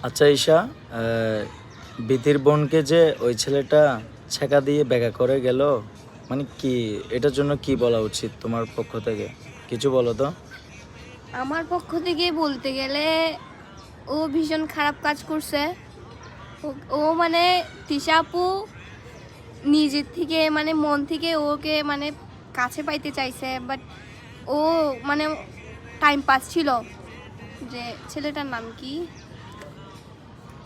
আচ্ছা ঈশা, বিধির বোনকে যে ওই ছেলেটা ছেঁকা দিয়ে ব্যাগা করে গেল, মানে কি এটার জন্য কি বলা উচিত তোমার পক্ষ থেকে? কিছু বলো তো। আমার পক্ষ থেকে বলতে গেলে ও ভীষণ খারাপ কাজ করছে। ও মানে তিশা আপু নিজের থেকে মানে মন থেকে ওকে মানে কাছে পাইতে চাইছে, বাট ও মানে টাইম পাস ছিল। যে ছেলেটার নাম কি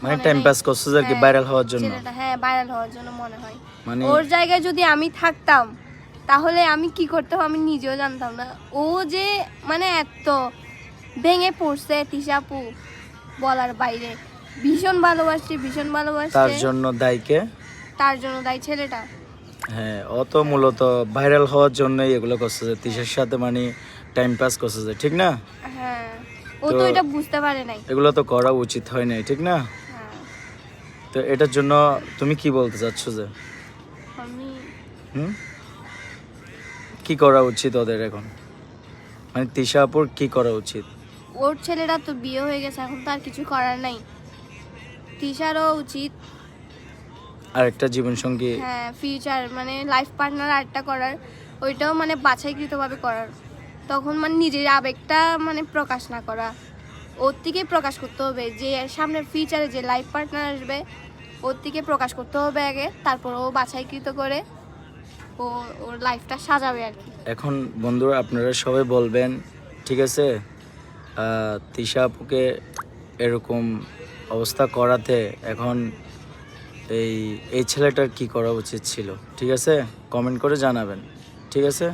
মানে মনে টাইম নাই। পাস করছে আর কি, হ্যাঁ, ভাইরাল হওয়ার জন্য। ছেলেটা হ্যাঁ ভাইরাল হওয়ার জন্য মনে হয়। মানে ওর জায়গায় যদি আমি থাকতাম তাহলে আমি কি করতাম আমি নিজেও জানতাম না। ও যে মানে এত ভেঙে পড়ছে তিশা আপু বলার বাইরে। ভীষণ ভালোবাসছে, ভীষণ তার ভালোবাসছে। জন্য দায়ীকে? তার জন্য দায়ী ছেলেটা। হ্যাঁ, ও তো মূলত ভাইরাল হওয়ার জন্যই এগুলো করছে, যে তিশার সাথে মানে টাইম পাস করছে, যে ঠিক না? হ্যাঁ, ও তো তো এটা বুঝতে পারে নাই। এগুলো তো করা উচিত হয় নাই, ঠিক না? হ্যাঁ, তো এটার জন্য তুমি কি বলতে চাচ্ছ যে আমি হুম কি করা উচিত ওদের এখন? মানে তিশা আপুর কি করা উচিত? ওর ছেলেটা তো বিয়ে হয়ে গেছে, এখন তো আর কিছু করার নাই। তিশারও উচিত আর একটা জীবন সঙ্গী। হ্যাঁ ফিউচার মানে লাইফ পার্টনার আরেকটা করার, ওইটাও মানে বাছাইকৃতভাবে করার। তখন মানে নিজের আবেগটা মানে প্রকাশ না করা, ওর থেকে প্রকাশ করতে হবে। যে সামনের ফিউচারে যে লাইফ পার্টনার আসবে ওর থেকে প্রকাশ করতে হবে আগে, তারপর ও বাছাইকৃত করে ও ওর লাইফটা সাজাবে আর কি। এখন বন্ধুরা আপনারা সবাই বলবেন, ঠিক আছে, তিশা আপুকে এরকম অবস্থা করাতে এখন এই এই ছেলেটার কি করা উচিত ছিল? ঠিক আছে, কমেন্ট করে জানাবেন, ঠিক আছে।